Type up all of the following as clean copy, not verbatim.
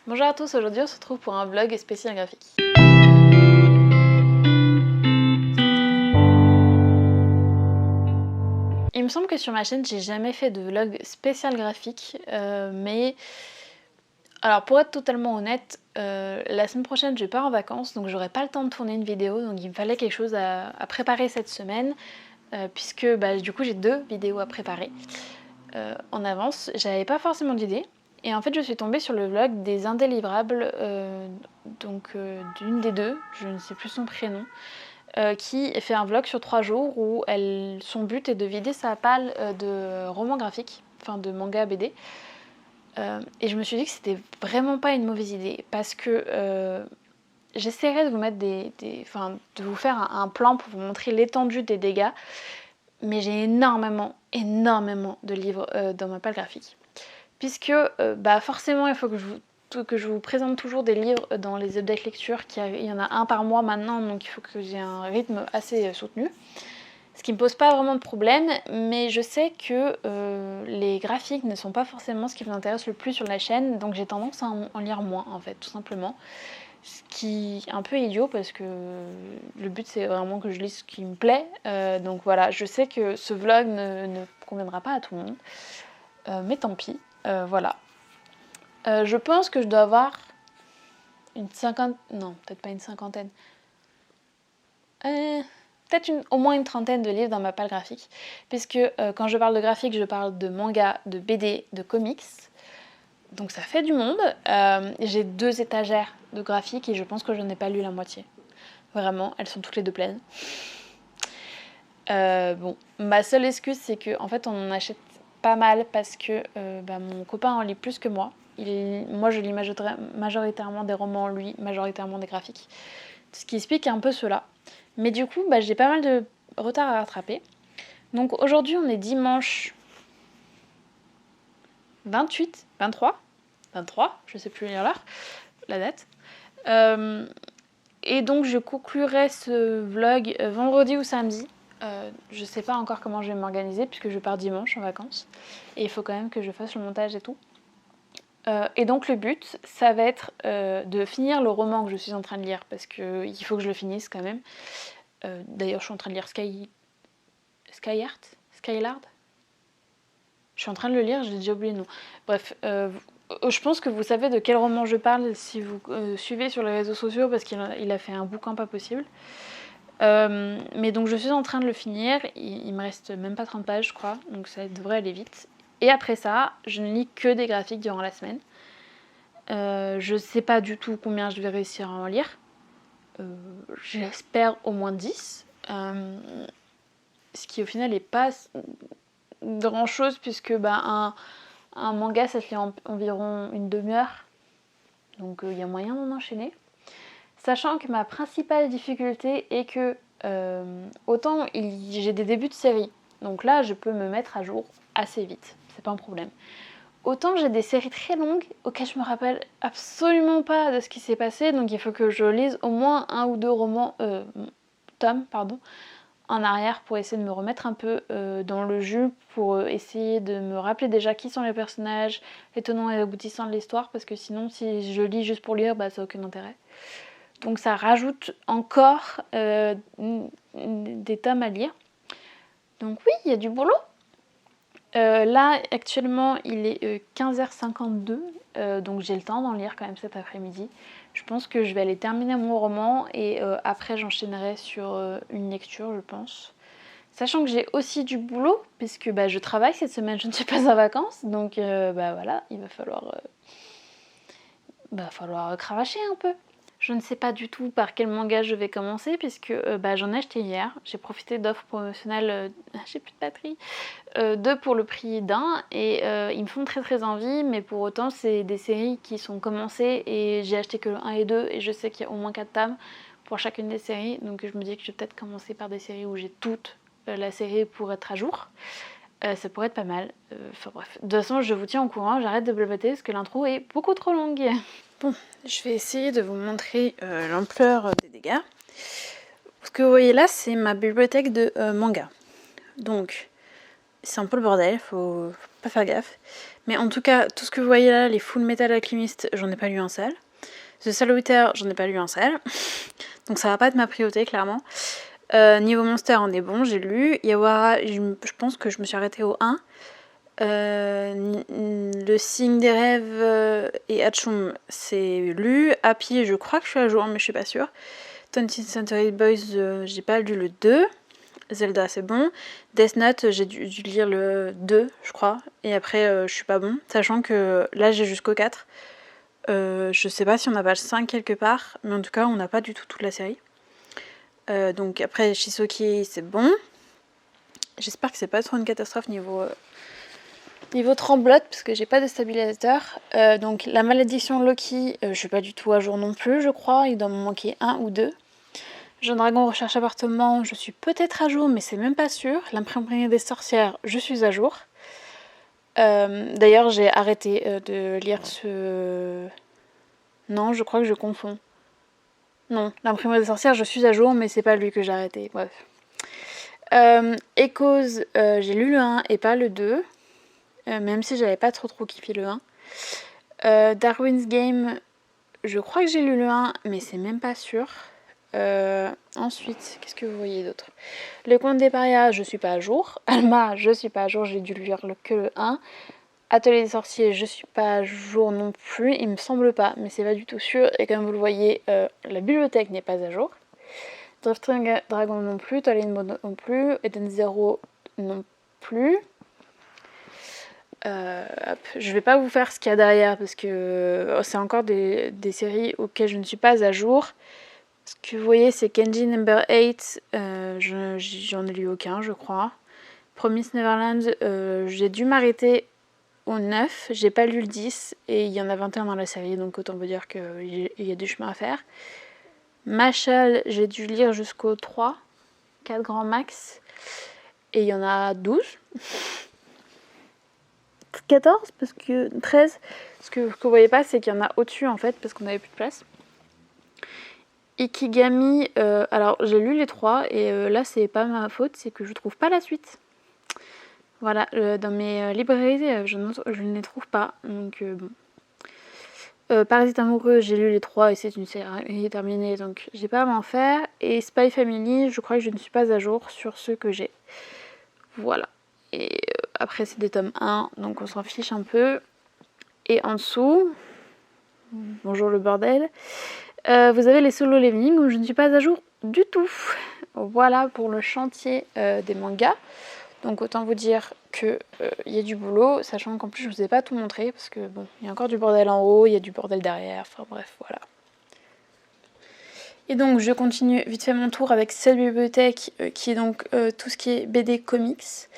Bonjour à tous, aujourd'hui on se retrouve pour un vlog spécial graphique. Il me semble que sur ma chaîne j'ai jamais fait de vlog spécial graphique, mais alors pour être totalement honnête, la semaine prochaine je pars en vacances donc j'aurai pas le temps de tourner une vidéo, donc il me fallait quelque chose à préparer cette semaine, puisque du coup j'ai 2 vidéos à préparer en avance. J'avais pas forcément d'idée. Et en fait, je suis tombée sur le vlog des Indélivrables, d'une des deux, je ne sais plus son prénom, qui fait un vlog sur 3 jours où son but est de vider sa palle de romans graphiques, enfin de manga BD. Et je me suis dit que c'était vraiment pas une mauvaise idée parce que j'essaierai de vous mettre de vous faire un plan pour vous montrer l'étendue des dégâts, mais j'ai énormément de livres dans ma palle graphique. Puisque forcément il faut que je vous présente toujours des livres dans les updates lecture, il y en a un par mois maintenant, donc il faut que j'ai un rythme assez soutenu. Ce qui me pose pas vraiment de problème, mais je sais que les graphiques ne sont pas forcément ce qui vous intéresse le plus sur la chaîne, donc j'ai tendance à en lire moins en fait, tout simplement. Ce qui est un peu idiot parce que le but c'est vraiment que je lise ce qui me plaît, donc voilà, je sais que ce vlog ne conviendra pas à tout le monde, mais tant pis, voilà. Je pense que je dois avoir une cinquantaine, non, peut-être pas une cinquantaine, peut-être au moins une trentaine de livres dans ma palle graphique, puisque quand je parle de graphique, je parle de manga, de BD, de comics, donc ça fait du monde. J'ai 2 étagères de graphiques et je pense que je n'ai pas lu la moitié. Vraiment, elles sont toutes les 2 pleines. Bon, ma seule excuse, c'est que en fait, on en achète pas mal parce que mon copain en lit plus que moi. Moi, je lis majoritairement des romans, lui, majoritairement des graphiques. Ce qui explique un peu cela. Mais du coup, j'ai pas mal de retard à rattraper. Donc aujourd'hui, on est dimanche 28, 23, je sais plus lire l'heure, la date. Et donc, je conclurai ce vlog vendredi ou samedi. Je sais pas encore comment je vais m'organiser puisque je pars dimanche en vacances. Et il faut quand même que je fasse le montage et tout. Et donc le but, ça va être de finir le roman que je suis en train de lire, parce qu'il faut que je le finisse quand même. D'ailleurs, je suis en train de lire Skylard. Je suis en train de le lire, j'ai déjà oublié le nom. Bref, je pense que vous savez de quel roman je parle si vous suivez sur les réseaux sociaux, parce qu'il a fait un bouquin pas possible. Mais donc je suis en train de le finir, il me reste même pas 30 pages je crois, donc ça devrait aller vite. Et après ça, je ne lis que des graphiques durant la semaine. Je sais pas du tout combien je vais réussir à en lire. J'espère au moins 10. Ce qui au final n'est pas grand chose puisque un manga ça se lit environ une demi-heure. Donc il y a moyen d'en enchaîner. Sachant que ma principale difficulté est que autant j'ai des débuts de série. Donc là je peux me mettre à jour assez vite. C'est pas un problème. Autant j'ai des séries très longues auxquelles je me rappelle absolument pas de ce qui s'est passé, donc il faut que je lise au moins 1 ou 2 tomes, en arrière pour essayer de me remettre un peu dans le jus, pour essayer de me rappeler déjà qui sont les personnages, les tenants et aboutissants de l'histoire, parce que sinon si je lis juste pour lire, ça n'a aucun intérêt. Donc ça rajoute encore des tomes à lire. Donc oui, il y a du boulot. Là, actuellement, il est 15h52, donc j'ai le temps d'en lire quand même cet après-midi. Je pense que je vais aller terminer mon roman et après j'enchaînerai sur une lecture, je pense. Sachant que j'ai aussi du boulot, puisque je travaille cette semaine, je ne suis pas en vacances, donc voilà, il va falloir cravacher un peu. Je ne sais pas du tout par quel manga je vais commencer, puisque j'en ai acheté hier. J'ai profité d'offres promotionnelles, j'ai plus de batterie, 2 pour le prix d'un, et ils me font très très envie, mais pour autant c'est des séries qui sont commencées et j'ai acheté que le 1 et 2 et je sais qu'il y a au moins 4 tomes pour chacune des séries, donc je me dis que je vais peut-être commencer par des séries où j'ai toute la série pour être à jour. Ça pourrait être pas mal. Enfin bref, de toute façon je vous tiens au courant, j'arrête de blablater parce que l'intro est beaucoup trop longue. Bon, je vais essayer de vous montrer l'ampleur des dégâts. Ce que vous voyez là, c'est ma bibliothèque de manga. Donc, c'est un peu le bordel, faut pas faire gaffe. Mais en tout cas, tout ce que vous voyez là, les Full Metal Alchemist, j'en ai pas lu un seul. The Solitaire, j'en ai pas lu un seul. Donc ça va pas être ma priorité, clairement. Niveau Monster, on est bon, j'ai lu. Yawara, je pense que je me suis arrêtée au 1. Le Signe des rêves et Hatchum, c'est lu. Happy, je crois que je suis à jour, mais je suis pas sûre. 20th Century Boys, j'ai pas lu le 2. Zelda, c'est bon. Death Note, j'ai dû lire le 2, je crois. Et après, je suis pas bon. Sachant que là, j'ai jusqu'au 4. Je sais pas si on a pas le 5 quelque part. Mais en tout cas, on n'a pas du tout toute la série. Donc après, Shisoki, c'est bon. J'espère que c'est pas trop une catastrophe niveau tremblote, parce que j'ai pas de stabilisateur. Donc la malédiction Loki, je suis pas du tout à jour non plus, je crois. Il doit me manquer 1 ou 2. Jeune Dragon recherche appartement, je suis peut-être à jour, mais c'est même pas sûr. L'imprimerie des sorcières, je suis à jour. D'ailleurs, j'ai arrêté de lire ce... Non, je crois que je confonds. Non, l'imprimerie des sorcières, je suis à jour, mais c'est pas lui que j'ai arrêté. Bref. Echoes, j'ai lu le 1 et pas le 2. Même si j'avais pas trop kiffé le 1. Darwin's Game, je crois que j'ai lu le 1, mais c'est même pas sûr. Ensuite, qu'est-ce que vous voyez d'autre? Le Conte des parias, je suis pas à jour. Alma, je suis pas à jour, j'ai dû lire que le 1. Atelier des sorciers, je suis pas à jour non plus, il me semble pas, mais c'est pas du tout sûr. Et comme vous le voyez, la bibliothèque n'est pas à jour. Drifting Dragon non plus, Twilight Mode non plus, Eden Zero non plus. Je vais pas vous faire ce qu'il y a derrière parce que c'est encore des séries auxquelles je ne suis pas à jour. Ce que vous voyez, c'est Kenji Number 8, j'en ai lu aucun, je crois. Promise Neverland, j'ai dû m'arrêter au 9, j'ai pas lu le 10, et il y en a 21 dans la série, donc autant vous dire qu'il y a du chemin à faire. Machal, j'ai dû lire jusqu'au 3, 4 grands max, et il y en a 12. 14, parce que 13, ce que vous voyez pas, c'est qu'il y en a au-dessus en fait, parce qu'on avait plus de place. Ikigami, alors j'ai lu les 3 et là c'est pas ma faute, c'est que je trouve pas la suite. Voilà, dans mes librairies, je ne les trouve pas, donc bon. Parasite amoureux, j'ai lu les 3 et c'est une série terminée, donc j'ai pas à m'en faire. Et Spy Family, je crois que je ne suis pas à jour sur ceux que j'ai. Voilà. Et après c'est des tomes 1, donc on s'en fiche un peu. Et en dessous, bonjour le bordel, vous avez les solo leveling où je ne suis pas à jour du tout. Voilà pour le chantier des mangas. Donc autant vous dire qu'il y a du boulot, sachant qu'en plus je ne vous ai pas tout montré, parce que bon, il y a encore du bordel en haut, il y a du bordel derrière, enfin bref, voilà. Et donc je continue vite fait mon tour avec cette bibliothèque qui est donc tout ce qui est BD comics.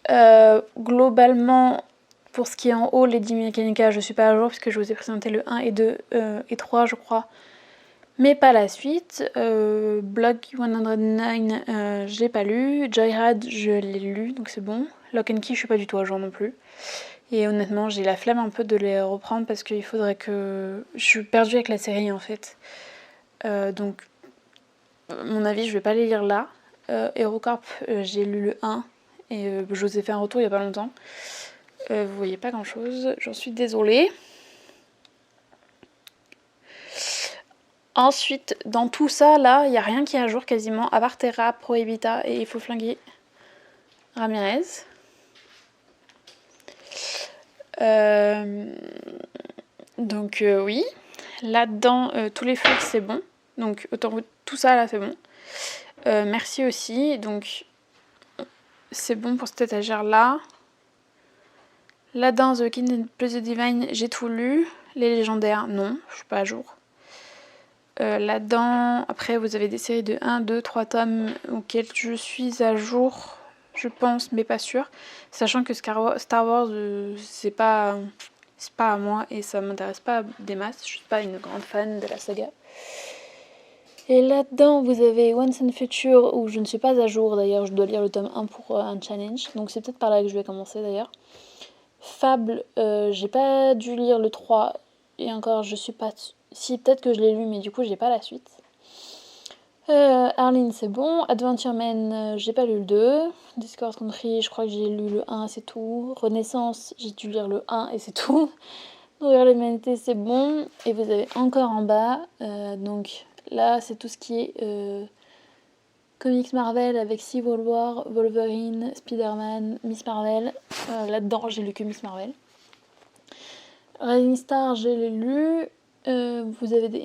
Globalement, pour ce qui est en haut, Lady Mechanica, je suis pas à jour puisque je vous ai présenté le 1 et 2 et 3 je crois, mais pas la suite. Block 109, je l'ai pas lu. Joyride, je l'ai lu, donc c'est bon. Lock and Key, je suis pas du tout à jour non plus. Et honnêtement, j'ai la flemme un peu de les reprendre parce qu'il faudrait que... Je suis perdue avec la série en fait. Donc, à mon avis, je vais pas les lire là. HeroCorp, j'ai lu le 1 et je vous ai fait un retour il y a pas longtemps. Vous voyez pas grand chose, j'en suis désolée. Ensuite, dans tout ça, là, il n'y a rien qui est à jour quasiment, à part Terra, Prohibita et Il faut flinguer Ramirez. Donc oui, là-dedans, tous les flux, c'est bon. Donc autant tout ça, là, c'est bon. Merci aussi, donc c'est bon pour cette étagère-là. Là-dedans, The King plus The Divine, j'ai tout lu. Les légendaires, non, je suis pas à jour. Là-dedans, après vous avez des séries de 1, 2, 3 tomes auxquelles je suis à jour, je pense, mais pas sûre. Sachant que Star Wars, c'est pas à moi et ça m'intéresse pas des masses. Je suis pas une grande fan de la saga. Et là-dedans, vous avez Once and Future où je ne suis pas à jour d'ailleurs. Je dois lire le tome 1 pour un challenge. Donc c'est peut-être par là que je vais commencer d'ailleurs. Fable, j'ai pas dû lire le 3 et encore je suis pas... Si peut-être que je l'ai lu mais du coup j'ai pas la suite. Arline, c'est bon. Adventure Man, j'ai pas lu le 2. Discord Country, je crois que j'ai lu le 1 et c'est tout. Renaissance, j'ai dû lire le 1 et c'est tout. Nourrir l'humanité, c'est bon. Et vous avez encore en bas, donc là, c'est tout ce qui est comics Marvel avec Civil War, Wolverine, Spider-Man, Miss Marvel. Là-dedans, j'ai lu que Miss Marvel. Rising Star, je l'ai lu. Vous avez des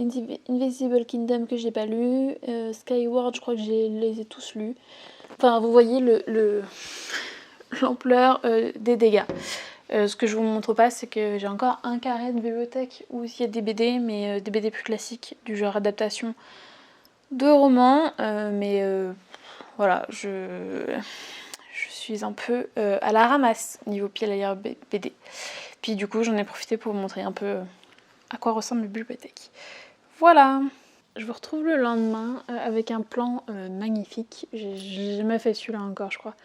Invisible Kingdom que j'ai pas lu. Skyward, je crois que je les ai tous lus. Enfin, vous voyez l'ampleur des dégâts. Ce que je vous montre pas, c'est que j'ai encore un carré de bibliothèque où il y a des BD, mais des BD plus classiques, du genre adaptation de romans. Voilà, je suis un peu à la ramasse niveau pile BD. Puis du coup, j'en ai profité pour vous montrer un peu à quoi ressemble ma bibliothèque. Voilà. Je vous retrouve le lendemain avec un plan magnifique. J'ai jamais fait celui-là encore, je crois.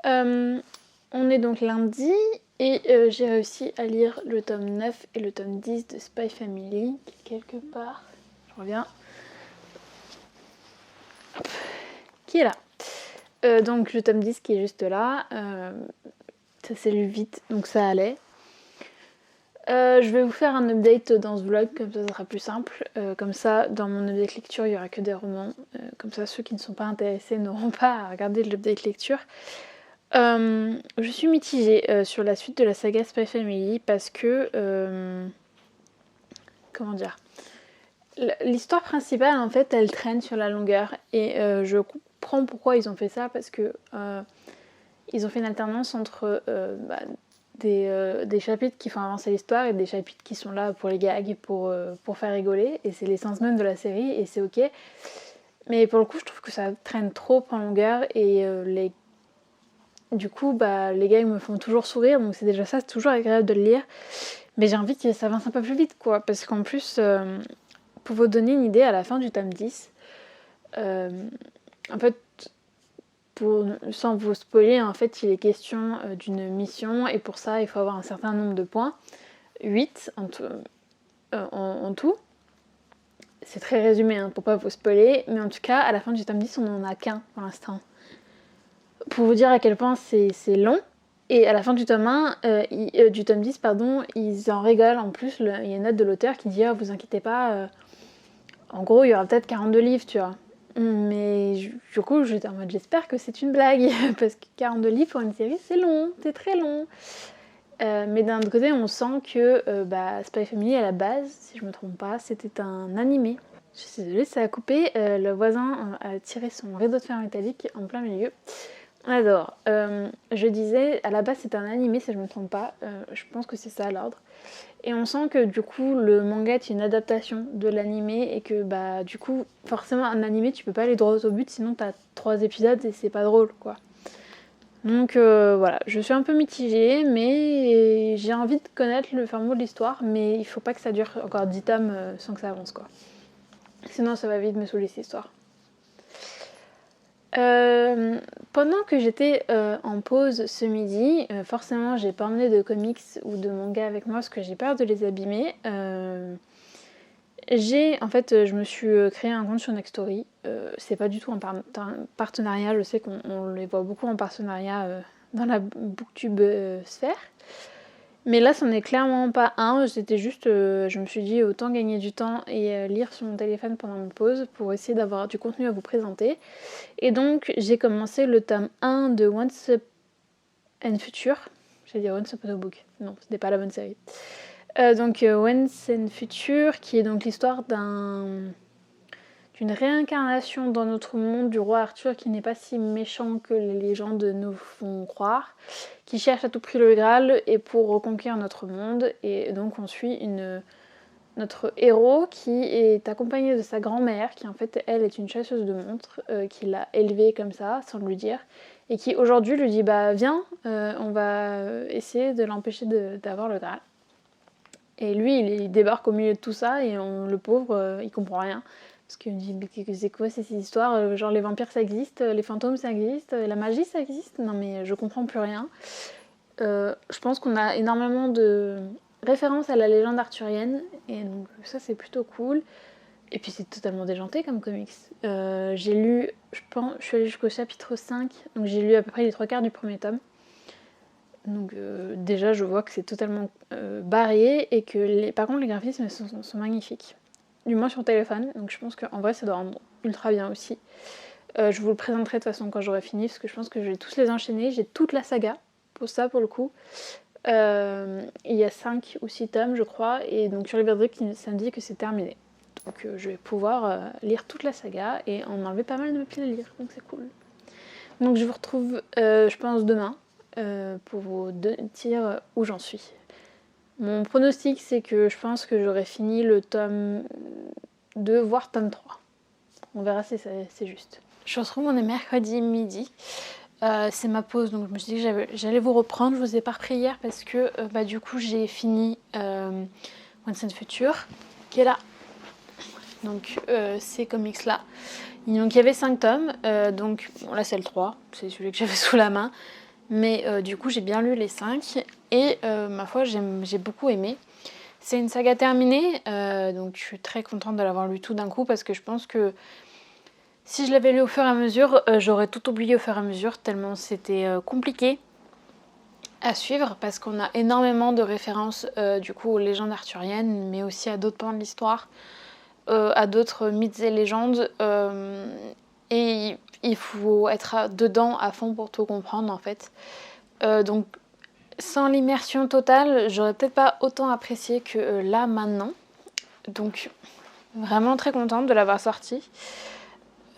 On est donc lundi et j'ai réussi à lire le tome 9 et le tome 10 de Spy Family, quelque part. Je reviens. Hop. Qui est là. Donc le tome 10 qui est juste là. Ça s'est lu vite, donc ça allait. Je vais vous faire un update dans ce vlog, comme ça sera plus simple. Comme ça, dans mon update lecture, il n'y aura que des romans. Comme ça, ceux qui ne sont pas intéressés n'auront pas à regarder l'update lecture. Je suis mitigée sur la suite de la saga Spy Family parce que... comment dire, l'histoire principale, en fait, elle traîne sur la longueur. Et je comprends pourquoi ils ont fait ça, parce que ils ont fait une alternance entre... des chapitres qui font avancer l'histoire et des chapitres qui sont là pour les gags, pour faire rigoler, et c'est les sens même de la série, et c'est ok. Mais pour le coup, je trouve que ça traîne trop en longueur, et du coup, les gags me font toujours sourire, donc c'est déjà ça, c'est toujours agréable de le lire. Mais j'ai envie que ça avance un peu plus vite, quoi, parce qu'en plus, pour vous donner une idée, à la fin du tome 10, en fait, sans vous spoiler, en fait, il est question d'une mission, et pour ça, il faut avoir un certain nombre de points, 8 en tout. C'est très résumé, hein, pour pas vous spoiler, mais en tout cas, à la fin du tome 10, on n'en a qu'un pour l'instant. Pour vous dire à quel point c'est long, et à la fin du tome 10, ils en rigolent. En plus, il y a une note de l'auteur qui dit « vous inquiétez pas, en gros, il y aura peut-être 42 livres, tu vois ». Mais du coup, j'étais en mode j'espère que c'est une blague, parce que 42 livres pour une série, c'est long, c'est très long. Mais d'un autre côté, on sent que Spy Family, à la base, si je me trompe pas, c'était un animé. Je suis désolée, ça a coupé. Le voisin a tiré son rideau de fer métallique en plein milieu. On adore. Je disais, à la base, c'est un animé, si je me trompe pas. Je pense que c'est ça l'ordre. Et on sent que du coup le manga est une adaptation de l'animé et que du coup forcément un animé tu peux pas aller droit au but, sinon t'as 3 épisodes et c'est pas drôle quoi. Donc voilà, je suis un peu mitigée, mais j'ai envie de connaître le fin mot de l'histoire, mais il faut pas que ça dure encore 10 tomes sans que ça avance quoi. Sinon ça va vite me saouler cette histoire. Pendant que j'étais en pause ce midi, forcément j'ai pas emmené de comics ou de manga avec moi parce que j'ai peur de les abîmer. Je me suis créé un compte sur Nextory. C'est pas du tout un partenariat, je sais qu'on les voit beaucoup en partenariat dans la booktube sphère. Mais là, c'en est clairement pas un. C'était juste, je me suis dit autant gagner du temps et lire sur mon téléphone pendant mes pauses pour essayer d'avoir du contenu à vous présenter. Et donc, j'ai commencé le tome 1 de Once and Future. J'allais dire Once Upon a Book. Non, ce n'est pas la bonne série. Once and Future, qui est donc l'histoire d'une réincarnation dans notre monde du roi Arthur qui n'est pas si méchant que les légendes nous font croire, qui cherche à tout prix le Graal et pour reconquérir notre monde. Et donc on suit notre héros qui est accompagné de sa grand-mère, qui en fait elle est une chasseuse de montres, qui l'a élevé comme ça sans lui dire, et qui aujourd'hui lui dit viens, on va essayer de l'empêcher d'avoir le Graal. Et lui il débarque au milieu de tout ça et le pauvre il comprend rien. Parce qu'il me dit, mais c'est quoi ces histoires, genre les vampires ça existe, les fantômes ça existe, la magie ça existe. Non mais je comprends plus rien. Je pense qu'on a énormément de références à la légende arthurienne, et donc ça c'est plutôt cool. Et puis c'est totalement déjanté comme comics. J'ai lu, je suis allée jusqu'au chapitre 5, donc j'ai lu à peu près les 3/4 du premier tome. Donc déjà je vois que c'est totalement barré et que par contre les graphismes sont magnifiques. Du moins sur téléphone, donc je pense qu'en vrai ça doit rendre ultra bien aussi. Je vous le présenterai de toute façon quand j'aurai fini, parce que je pense que je vais tous les enchaîner. J'ai toute la saga, pour ça pour le coup. Il y a 5 ou 6 tomes je crois, et donc sur Everdrick ça me dit que c'est terminé. Donc je vais pouvoir lire toute la saga et en enlever pas mal de mes piles à lire, donc c'est cool. Donc je vous retrouve je pense demain pour vous dire où j'en suis. Mon pronostic c'est que je pense que j'aurai fini le tome 2 voire tome 3. On verra si c'est juste. Je vous retrouve, on est mercredi midi. C'est ma pause, donc je me suis dit que j'allais vous reprendre. Je vous ai pas repris hier parce que du coup j'ai fini Once and Future qui est là. Donc ces comics là. Donc il y avait 5 tomes, donc bon, là c'est le 3, c'est celui que j'avais sous la main. Mais du coup j'ai bien lu les 5 et ma foi j'ai beaucoup aimé. C'est une saga terminée, donc je suis très contente de l'avoir lu tout d'un coup parce que je pense que si je l'avais lu au fur et à mesure, j'aurais tout oublié au fur et à mesure, tellement c'était compliqué à suivre, parce qu'on a énormément de références du coup aux légendes arthuriennes, mais aussi à d'autres pans de l'histoire, à d'autres mythes et légendes, et il faut être dedans à fond pour tout comprendre en fait. Donc sans l'immersion totale, j'aurais peut-être pas autant apprécié que là maintenant. Donc vraiment très contente de l'avoir sorti.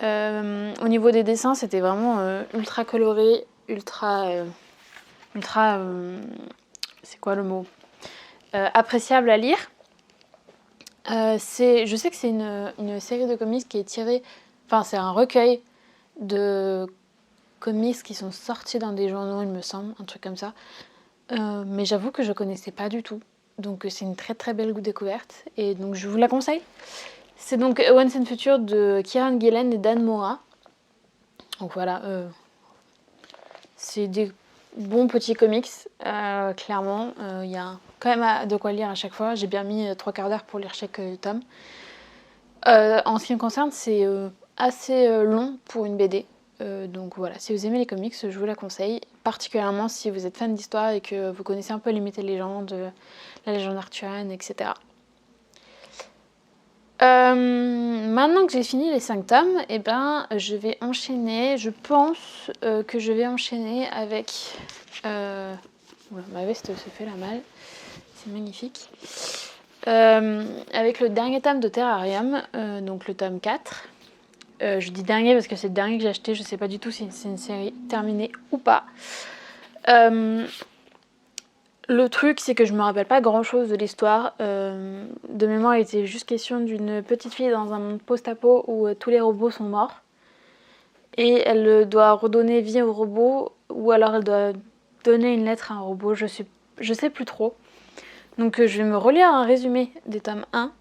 Au niveau des dessins, c'était vraiment ultra coloré, ultra c'est quoi le mot, appréciable à lire. Je sais que c'est une série de comics qui est tirée, enfin c'est un recueil de comics qui sont sortis dans des journaux, il me semble, un truc comme ça. Mais j'avoue que je connaissais pas du tout. Donc c'est une très très belle découverte et donc je vous la conseille. C'est donc Once and Future de Kieran Gillen et Dan Mora. Donc voilà, c'est des bons petits comics, clairement. Il y a quand même de quoi lire à chaque fois. J'ai bien mis 3/4 d'heure pour lire chaque tome. En ce qui me concerne, c'est assez long pour une BD. Donc voilà, si vous aimez les comics, je vous la conseille. Particulièrement si vous êtes fan d'histoire et que vous connaissez un peu les mythes et légendes, la légende arthurienne, etc. Maintenant que j'ai fini les 5 tomes, je vais enchaîner. Je pense que je vais enchaîner avec... Oula, ma veste se fait la malle. C'est magnifique. Avec le dernier tome de Terrarium, donc le tome 4. Je dis dernier parce que c'est le dernier que j'ai acheté. Je sais pas du tout si c'est une série terminée ou pas. Le truc, c'est que je me rappelle pas grand chose de l'histoire. De mémoire, il était juste question d'une petite fille dans un monde post-apo où tous les robots sont morts. Et elle doit redonner vie aux robots, ou alors elle doit donner une lettre à un robot, je sais plus trop. Donc je vais me relire un résumé des tomes 1,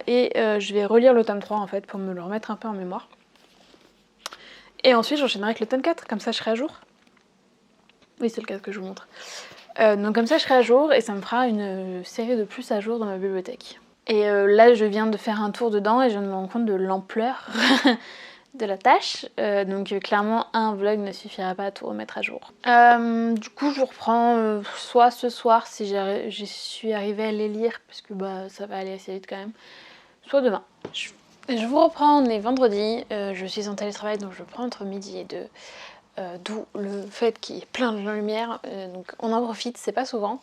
et je vais relire le tome 3 en fait, pour me le remettre un peu en mémoire. Et ensuite j'enchaînerai avec le tome 4, comme ça je serai à jour. Oui, c'est le cas que je vous montre. Donc comme ça je serai à jour et ça me fera une série de plus à jour dans ma bibliothèque. Et là je viens de faire un tour dedans et je me rends compte de l'ampleur de la tâche. Donc clairement un vlog ne suffira pas à tout remettre à jour. Du coup je vous reprends soit ce soir si je suis arrivée à les lire, parce que ça va aller assez vite quand même, soit demain. Je vous reprends, on est vendredi, je suis en télétravail donc je prends entre midi et 2. D'où le fait qu'il y ait plein de lumière, donc on en profite, c'est pas souvent.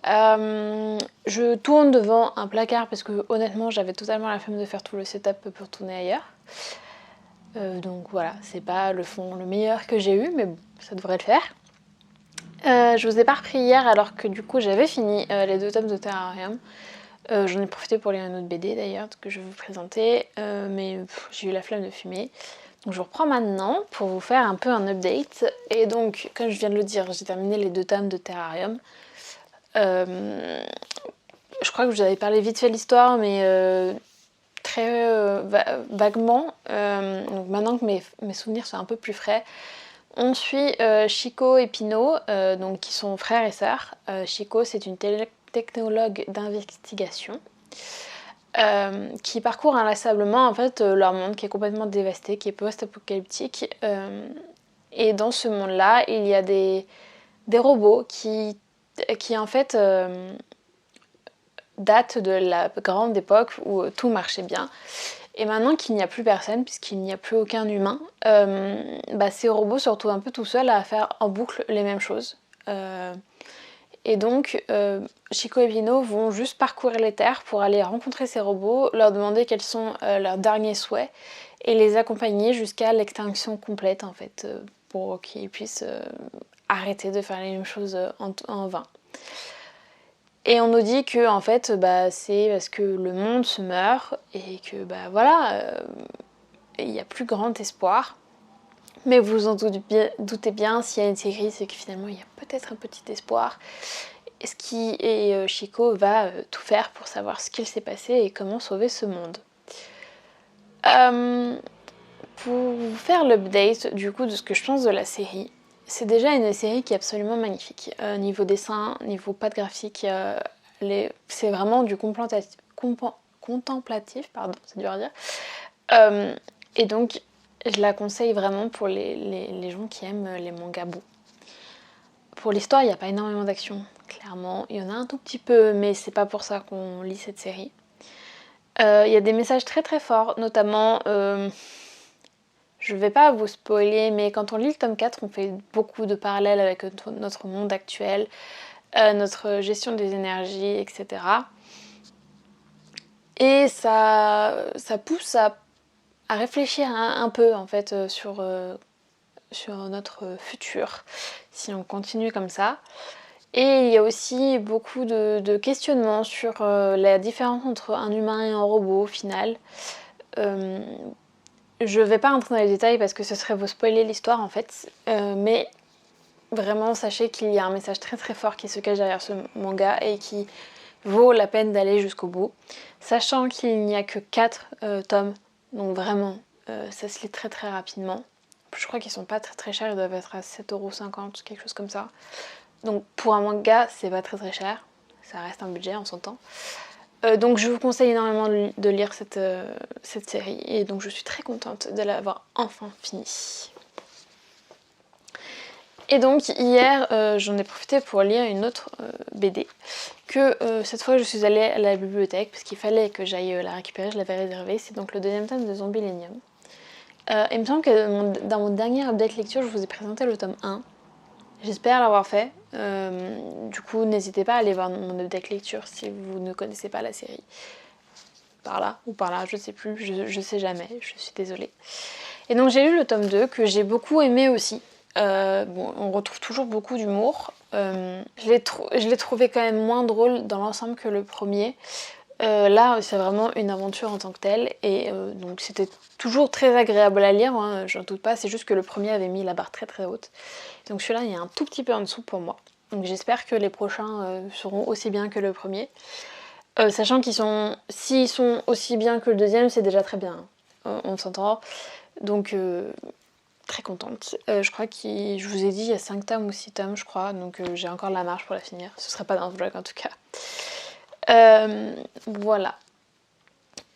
Je tourne devant un placard parce que honnêtement j'avais totalement la flemme de faire tout le setup pour tourner ailleurs. Donc voilà, c'est pas le fond le meilleur que j'ai eu, mais bon, ça devrait le faire. Je vous ai pas repris hier alors que du coup j'avais fini les 2 tomes de Terrarium. J'en ai profité pour lire une autre BD d'ailleurs que je vais vous présenter, mais j'ai eu la flemme de fumer. Donc je vous reprends maintenant pour vous faire un peu un update. Et donc, comme je viens de le dire, j'ai terminé les 2 tomes de Terrarium. Je crois que je vous avais parlé vite fait de l'histoire, mais très vaguement. Donc maintenant que mes souvenirs sont un peu plus frais, on suit Chico et Pino, donc, qui sont frères et sœurs. Chico, c'est une technologue d'investigation. qui parcourent inlassablement en fait leur monde qui est complètement dévasté, qui est post-apocalyptique. Et dans ce monde-là, il y a des robots qui en fait datent de la grande époque où tout marchait bien. Et maintenant qu'il n'y a plus personne, puisqu'il n'y a plus aucun humain, ces robots se retrouvent un peu tout seuls à faire en boucle les mêmes choses. Et donc, Chico et Pino vont juste parcourir les terres pour aller rencontrer ces robots, leur demander quels sont leurs derniers souhaits et les accompagner jusqu'à l'extinction complète en fait, pour qu'ils puissent arrêter de faire les mêmes choses en vain. Et on nous dit que en fait, c'est parce que le monde se meurt et que il n'y a plus grand espoir. Mais vous vous en doutez bien, s'il y a une série, c'est que finalement il y a peut-être un petit espoir. Et Chico va tout faire pour savoir ce qu'il s'est passé et comment sauver ce monde. Pour vous faire l'update du coup de ce que je pense de la série, c'est déjà une série qui est absolument magnifique. Niveau dessin, niveau patte graphique, c'est vraiment du contemplatif, pardon, c'est dur à dire. Et donc je la conseille vraiment pour les gens qui aiment les mangas beaux. Pour l'histoire, il n'y a pas énormément d'action, clairement. Il y en a un tout petit peu, mais c'est pas pour ça qu'on lit cette série. Il y a des messages très très forts, notamment, je vais pas vous spoiler, mais quand on lit le tome 4, on fait beaucoup de parallèles avec notre monde actuel, notre gestion des énergies, etc. Et ça pousse à réfléchir un peu en fait sur notre futur si on continue comme ça. Et il y a aussi beaucoup de questionnements sur la différence entre un humain et un robot au final. Je vais pas rentrer dans les détails parce que ce serait vous spoiler l'histoire en fait, mais vraiment sachez qu'il y a un message très très fort qui se cache derrière ce manga et qui vaut la peine d'aller jusqu'au bout, sachant qu'il n'y a que 4 tomes, donc vraiment ça se lit très très rapidement. Je crois qu'ils sont pas très très chers, ils doivent être à 7,50€, quelque chose comme ça. Donc pour un manga, c'est pas très très cher, ça reste un budget, on s'entend. Donc je vous conseille énormément de lire cette série, et donc je suis très contente de l'avoir enfin finie. Et donc hier, j'en ai profité pour lire une autre BD, que cette fois je suis allée à la bibliothèque, parce qu'il fallait que j'aille la récupérer, je l'avais réservée, c'est donc le deuxième tome de Zombieilenium. Il me semble que dans mon dernier update lecture, je vous ai présenté le tome 1. J'espère l'avoir fait. Du coup, n'hésitez pas à aller voir mon update lecture si vous ne connaissez pas la série. Par là ou par là, je sais plus, je sais jamais, je suis désolée. Et donc j'ai lu le tome 2 que j'ai beaucoup aimé aussi. On retrouve toujours beaucoup d'humour. Je l'ai trouvé quand même moins drôle dans l'ensemble que le premier. Là, c'est vraiment une aventure en tant que telle, et donc c'était toujours très agréable à lire, hein, j'en doute pas, c'est juste que le premier avait mis la barre très très haute. Donc celui-là, il est un tout petit peu en dessous pour moi. Donc j'espère que les prochains seront aussi bien que le premier. Sachant s'ils sont aussi bien que le deuxième, c'est déjà très bien, hein. On s'entend. Donc très contente. Je crois je vous ai dit, il y a 5 tomes ou 6 tomes, je crois, donc j'ai encore la marge pour la finir. Ce serait pas dans ce vlog en tout cas. Voilà.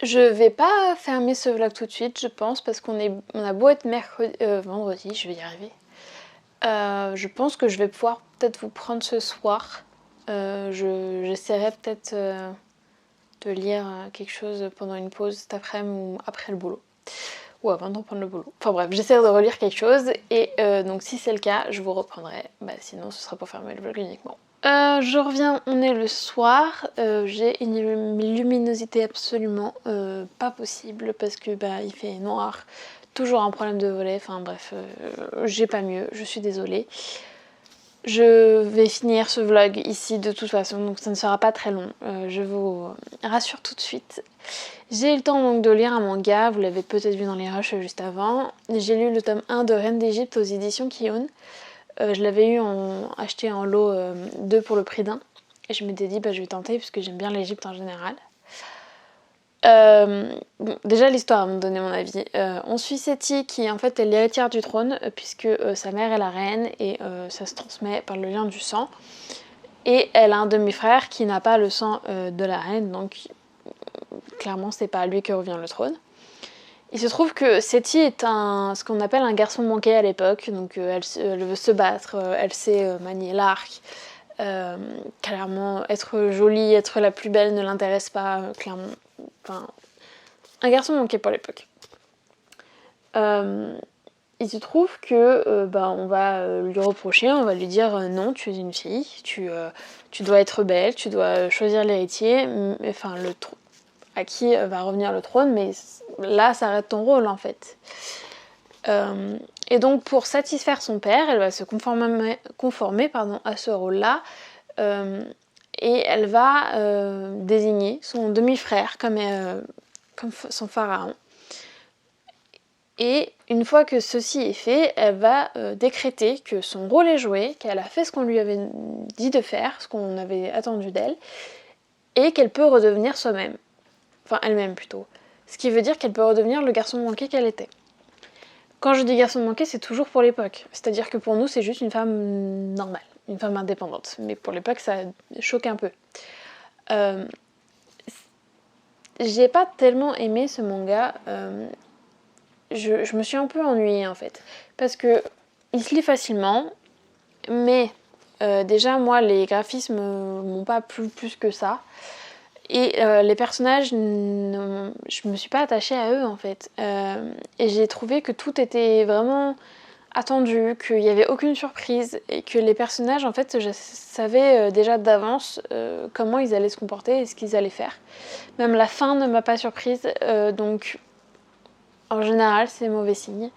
Je vais pas fermer ce vlog tout de suite, je pense, parce qu'on a beau être vendredi, je vais y arriver. Je pense que je vais pouvoir peut-être vous prendre ce soir. J'essaierai peut-être de lire quelque chose pendant une pause cet après-midi ou après le boulot. Ou avant de reprendre le boulot. Enfin bref, j'essaierai de relire quelque chose, et donc si c'est le cas, je vous reprendrai. Sinon, ce sera pour fermer le vlog uniquement. Je reviens, on est le soir, j'ai une luminosité absolument pas possible parce que il fait noir, toujours un problème de volet, enfin bref, j'ai pas mieux, je suis désolée. Je vais finir ce vlog ici de toute façon, donc ça ne sera pas très long, je vous rassure tout de suite. J'ai eu le temps donc de lire un manga, vous l'avez peut-être vu dans les rushs juste avant. J'ai lu le tome 1 de Reine d'Égypte aux éditions Kiyun. Je l'avais acheté en lot 2 pour le prix d'un. Et je m'étais dit, je vais tenter, puisque j'aime bien l'Égypte en général. Déjà l'histoire va me donner mon avis. On suit Seti qui en fait est l'héritière du trône, puisque sa mère est la reine, et ça se transmet par le lien du sang. Et elle a un demi-frère qui n'a pas le sang de la reine, donc clairement c'est pas à lui que revient le trône. Il se trouve que Séti est ce qu'on appelle un garçon manqué à l'époque, donc elle veut se battre, elle sait manier l'arc, clairement être jolie, être la plus belle ne l'intéresse pas, clairement, enfin, un garçon manqué pour l'époque. Il se trouve que on va lui reprocher, on va lui dire non, tu es une fille, tu dois être belle, tu dois choisir l'héritier, enfin à qui va revenir le trône, mais là s'arrête ton rôle en fait. Et donc pour satisfaire son père, elle va se conformer à ce rôle-là, et elle va désigner son demi-frère comme son pharaon. Et une fois que ceci est fait, elle va décréter que son rôle est joué, qu'elle a fait ce qu'on lui avait dit de faire, ce qu'on avait attendu d'elle, et qu'elle peut redevenir soi-même. Enfin, elle-même plutôt. Ce qui veut dire qu'elle peut redevenir le garçon manqué qu'elle était. Quand je dis garçon manqué, c'est toujours pour l'époque. C'est-à-dire que pour nous, c'est juste une femme normale, une femme indépendante. Mais pour l'époque, ça choque un peu. J'ai pas tellement aimé ce manga. Je me suis un peu ennuyée en fait. Parce que il se lit facilement, mais déjà, moi, les graphismes m'ont pas plu plus que ça. Et les personnages, je me suis pas attachée à eux en fait. Et j'ai trouvé que tout était vraiment attendu, qu'il n'y avait aucune surprise et que les personnages, en fait, je savais déjà d'avance comment ils allaient se comporter et ce qu'ils allaient faire. Même la fin ne m'a pas surprise, donc en général c'est mauvais signe.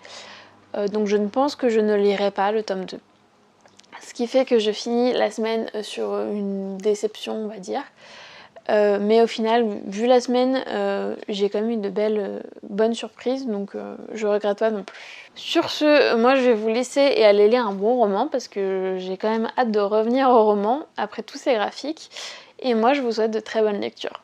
Donc je ne pense que je ne lirai pas le tome 2. Ce qui fait que je finis la semaine sur une déception, on va dire. Mais au final, vu la semaine, j'ai quand même eu de bonnes surprises, donc je regrette pas non plus. Sur ce, moi je vais vous laisser et aller lire un bon roman, parce que j'ai quand même hâte de revenir au roman après tous ces graphiques. Et moi je vous souhaite de très bonnes lectures.